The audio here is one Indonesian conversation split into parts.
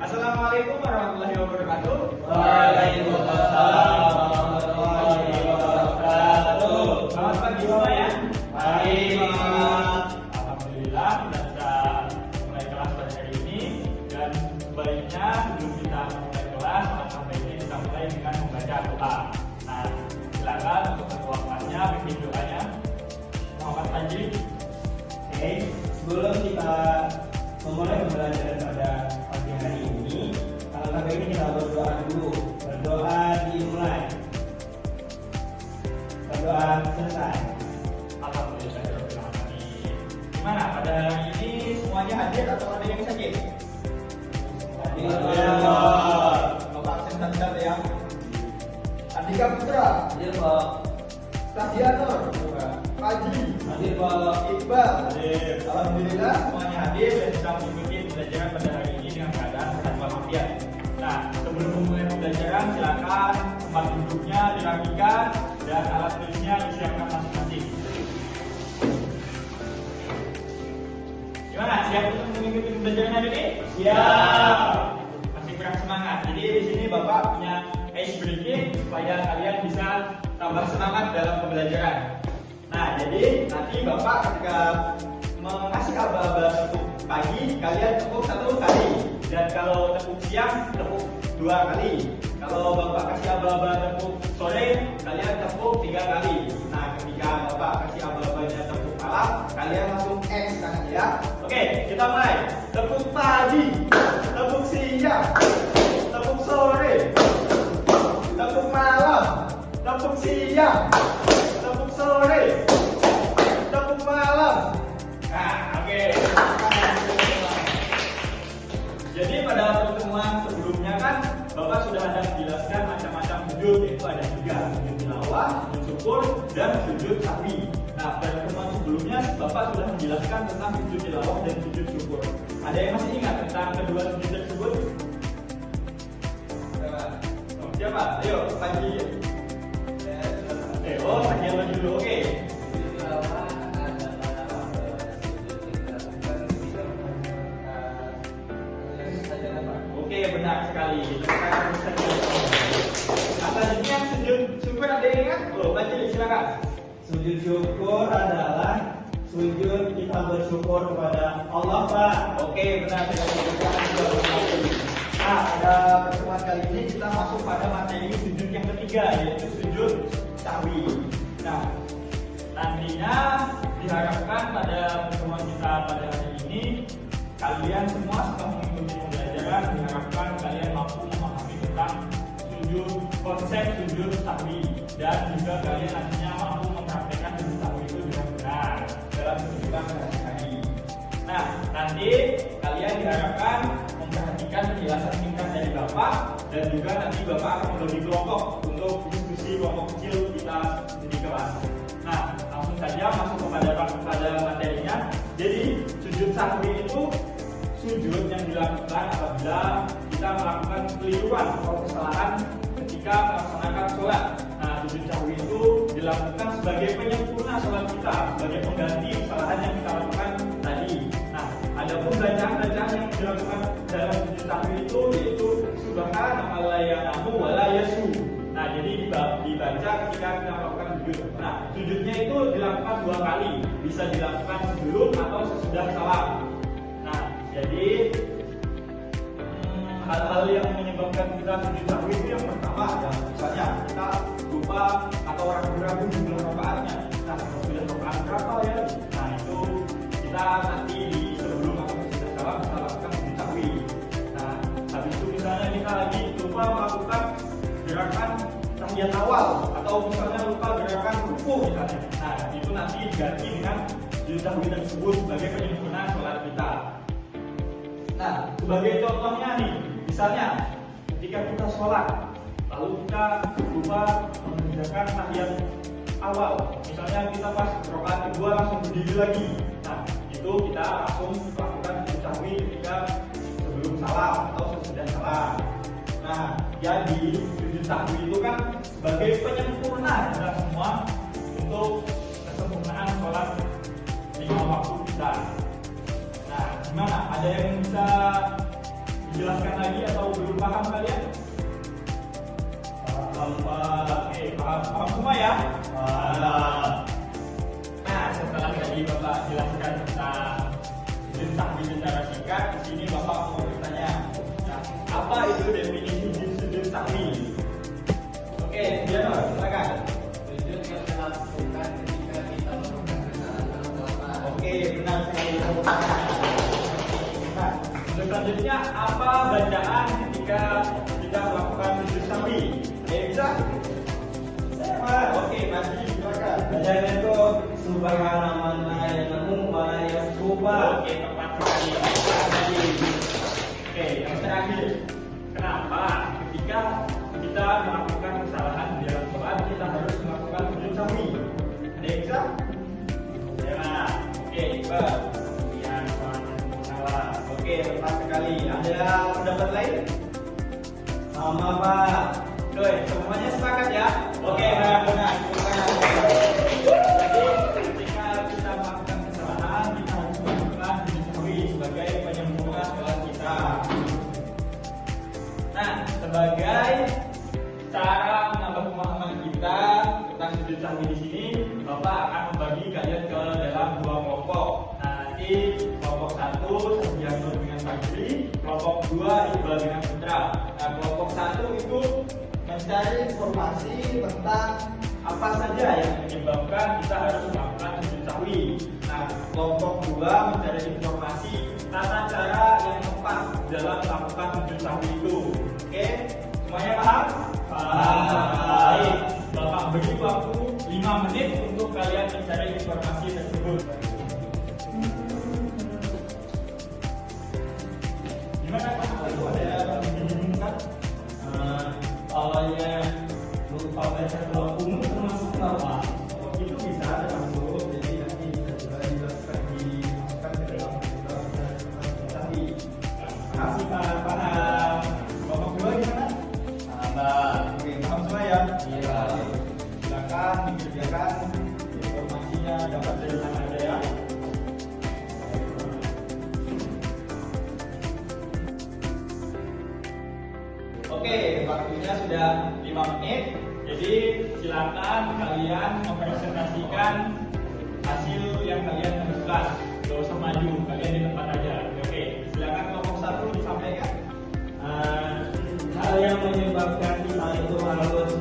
Assalamualaikum warahmatullahi wabarakatuh. Waalaikumsalam warahmatullahi wabarakatuh. Selamat pagi semuanya. Baik, Pak. Alhamdulillah kita bisa mulai kelas pada hari ini. Dan sebaiknya sebelum kita mulai kelas, alangkah baiknya kita mulai dengan membaca doa. Nah, silakan untuk ketua kelasnya bimbing doanya. Muhammad Fajri. Oke, sebelum kita memulai pembelajaran pada pagi hari ini, alangkah baiknya kita berdoa dulu. Berdoa dimulai. Berdoa selesai. Alhamdulillah. Gimana pada hari ini semuanya hadir atau ada yang sakit? Hadir. Bapak absen tanda ya. Andika Putra. Hadir, Pak. Stadianor. Haji. Hadir, Pak. Iqbal. Hadir. Alhamdulillah semuanya hadir dan bisa mengikuti pembelajaran pada hari ini dengan keadaan sehat walafiat. Nah, sebelum memulai pembelajaran silakan tempat duduknya dirapikan dan alat tulisnya disiapkan masing-masing. Gimana? Siap untuk mengikuti pembelajaran hari ini? Siap. Masih kurang semangat. Jadi di sini Bapak punya ice breaking supaya kalian bisa tambah semangat dalam pembelajaran. Nah, jadi nanti Bapak ketika mengasih aba-aba tepuk pagi, kalian tepuk 1 kali. Dan kalau tepuk siang, tepuk 2 kali. Kalau Bapak kasih aba-aba tepuk sore, kalian tepuk 3 kali. Nah, ketika Bapak kasih aba-abanya tepuk malam, kalian langsung X kan ya. Oke, kita mulai. Tepuk pagi, tepuk siang, tepuk sore, tepuk malam, tepuk siang, tepuk sore, tepuk malam. Nah, oke. Jadi pada pertemuan sebelumnya kan Bapak sudah ada menjelaskan macam-macam sujud, yaitu ada 3, sujud tilawah, sujud syukur, dan sujud sahwi. Nah, pada pertemuan sebelumnya Bapak sudah menjelaskan tentang sujud tilawah dan sujud syukur. Ada yang masih ingat tentang kedua sujud tersebut? Siapa? Ayo, Panji. Oh, Panji yang maju dulu. Oke. Oke, benar sekali. Nah, selanjutnya sujud syukur ada yang ingat? Oh, Panji silakan. Sujud syukur adalah sujud kita bersyukur kepada Allah, Pak. Oke, benar sekali. Nah, pada pertemuan kali ini kita masuk pada materi sujud yang ketiga, yaitu sujud sahwi. Nah, nantinya diharapkan pada pertemuan kita pada hari ini kalian semua setelah mengikuti pembelajaran diharapkan kalian mampu memahami tentang konsep sujud sahwi dan juga kalian nantinya mampu mempraktekkan sujud sahwi itu dengan benar dalam kehidupan sehari-hari. Nah, nanti kalian diharapkan memperhatikan penjelasan singkat dari Bapak dan juga nanti Bapak akan membagi kelompok untuk diskusi kelompok kecil kita di kelas. Nah, langsung saja masuk kepada materinya. Jadi, sujud sahwi itu sujud yang dilakukan apabila kita melakukan kekeliruan atau kesalahan ketika melaksanakan sholat. Nah, sujud sahwi itu dilakukan sebagai penyempurna sholat kita, sebagai pengganti kesalahan yang kita lakukan tadi. Nah, ada pun bacaan-bacaan yang dilakukan dalam sujud sahwi itu yaitu subhanallah ya namu wala yasu. Nah, jadi dibaca ketika kita melakukan sujud. Nah, sujudnya itu dilakukan 2 kali, bisa dilakukan sebelum atau sesudah salam. Nah, jadi hal-hal yang menyebabkan kita sujud sahwi itu yang pertama adalah misalnya kita lupa atau ragu-ragu jumlah rakaatnya. Nah, sudah rakaat berapa ya? Nah, itu kita nanti di sebelum atau sesudah salam kita lakukan sujud sahwi. Nah, habis itu misalnya kita lagi lupa melakukan gerakan tahiyat awal atau misalnya lupa gerakan ruku misalnya. Nah, itu nanti diganti dengan sujud sahwi tersebut sebagai penyempurnaan sholat kita. Nah, sebagai contohnya nih, misalnya ketika kita sholat, lalu kita lupa mengerjakan tahiyat awal. Misalnya kita pas rakaat kedua langsung berdiri lagi. Nah, itu kita langsung melakukan sujud sahwi ketika sebelum salam atau sesudah salam. Nah, jadi sujud sahwi itu kan sebagai penyempurna kita semua untuk kesempurnaan sholat 5 waktu kita. Nah, gimana? Ada yang bisa dijelaskan lagi atau belum paham kalian? Paham, Pak. Oke, paham semua ya? Paham. Nah, setelah tadi Bapak jelaskan tentang sujud sahwi secara singkat, di sini Bapak mau bertanya, nah, apa itu definisi sujud sahwi? Oke, Diano, silakan. Sujud yang dilakukan ketika kita melakukan kesalahan dalam sholat. Oke, benar sekali. Nah, selanjutnya apa bacaan ketika kita melakukan sujud sahwi? Bisa? Oke, masih silakan. Bacaan itu subhanallah wa yaskuba. Oke, tepat sekali. Oke, yang terakhir, kenapa ketika kita melakukan kesalahan di dalam sholat kita harus melakukan sujud sahwi? Ada yang bisa? Ya, oke, Pak. Yang salah. Oke, tepat sekali. Ada pendapat lain? Sama, Pak. Oke, semuanya sepakat ya? Oke, benar-benar. Jadi, ketika kita melakukan kesalahan, kita harus melakukan sujud sahwi sebagai penyempurna sholat kita. Nah, sebagai cara menambah pemahaman kita tentang sujud sahwi di sini, Bapak akan membagi kalian ke dalam dua kelompok. Nah, nanti kelompok satu Sarjana dengan Fajri, kelompok dua Iqbal dengan Putra. Nah, kelompok satu itu mencari informasi tentang apa saja yang menyebabkan kita harus melakukan sujud sahwi. Nah, kelompok dua mencari informasi tata cara yang tepat dalam melakukan sujud sahwi itu. Oke, semuanya paham? Baik, Bapak beri waktu 5 menit untuk kalian mencari informasi tersebut. Gimana Pak? Ada bingung-bingung? Awalnya lupa baca doa umum termasuk nggak, Pak? Oh, itu bisa termasuk, jadi nanti bisa juga dijelaskan dimasukkan ke dalam tadi. Makasih Pak, paham. Kelompok dua gimana? Oke, paham semua ya? Iya. Silakan dikerjakan informasinya dapat dari mana aja ya. Oke, waktunya sudah 5 menit. Jadi silakan kalian mempresentasikan hasil yang kalian temukan. Gak usah maju, kalian di tempat aja. Oke, silakan kelompok satu disampaikan. Hal yang menyebabkan kita itu harus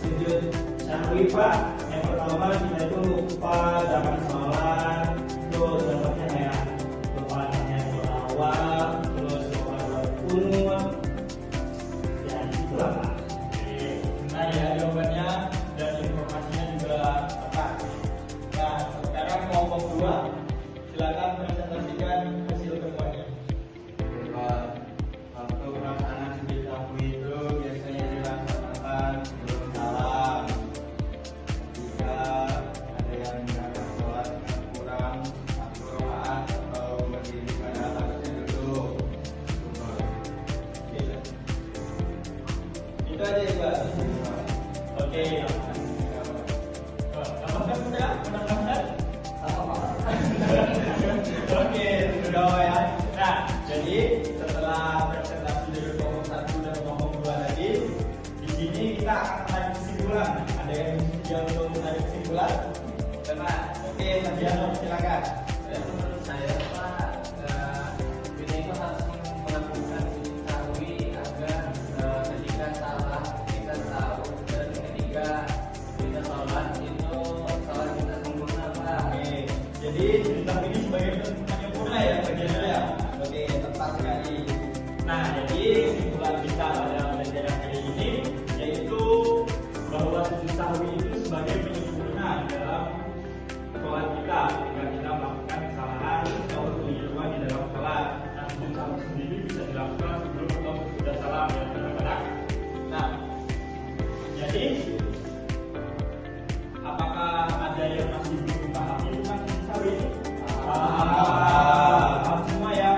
sujud sahwi, Pak. Yang pertama kita itu lupa dalam sholat, terus dapatnya kayak lupa tanya awal, terus lupa kunut. Ya itulah, Pak. Oke, nah ya jawabannya dan informasinya juga tepat. Nah, sekarang kelompok dua, silakan presentasikan hasil temuannya. Waktu pelaksanaan sujud sahwi itu biasanya dilaksanakan sebelum salam. Jika ada yang menjalankan sholat yang kurang 1 rakaat atau berdiri pada harusnya duduk. Itu aja ya, Pak. Oke. Apakah sudah menambahkan? Oke, sudah ya. Nah, jadi setelah presentasi dari kelompok satu dan kelompok dua tadi, di sini kita akan menarik kesimpulan. Ada yang bersedia untuk menarik kesimpulan? Teman, oke, Sandiano, silakan. Menurut saya Pak, kita itu harus melakukan sujud sahwi agar ketika salah kita tahu dan ketika kita sholat itu sholat kita sempurna, Pak. Oke, jadi cerita ini sebagai penyempurna ya bagiannya ya. Oke, tepat sekali. Nah, jadi kesimpulan kita pada pelajaran hari ini yaitu bahwa sujud sahwi itu sebagai penyempurna dalam sholat kita ketika kita melakukan kesalahan atau keliruan di dalam sholat. Nah, sujud sahwi sendiri bisa dilakukan sebelum atau sudah salam ya kadang-kadang. Nah, jadi apakah ada yang masih belum pahami tentang sujud sahwi ini? Paham semua ya.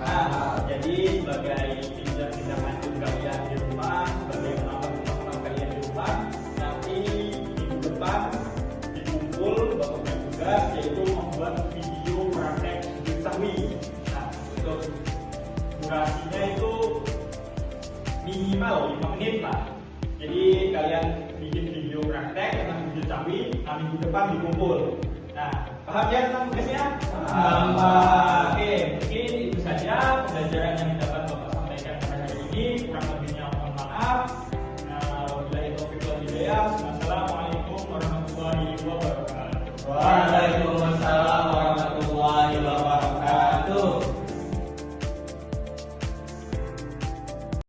Nah, jadi sebagai tindak lanjut kalian di rumah, sebagai penambah pemahaman kalian di rumah, nanti minggu depan dikumpul bapak tugas yaitu durasinya itu minimal 5 menit lah. Jadi kalian bikin video praktek tentang sujud sahwi, nah minggu depan dikumpul. Nah, paham ya tentang tugasnya? Paham, Pak. Oke, mungkin itu saja pembelajaran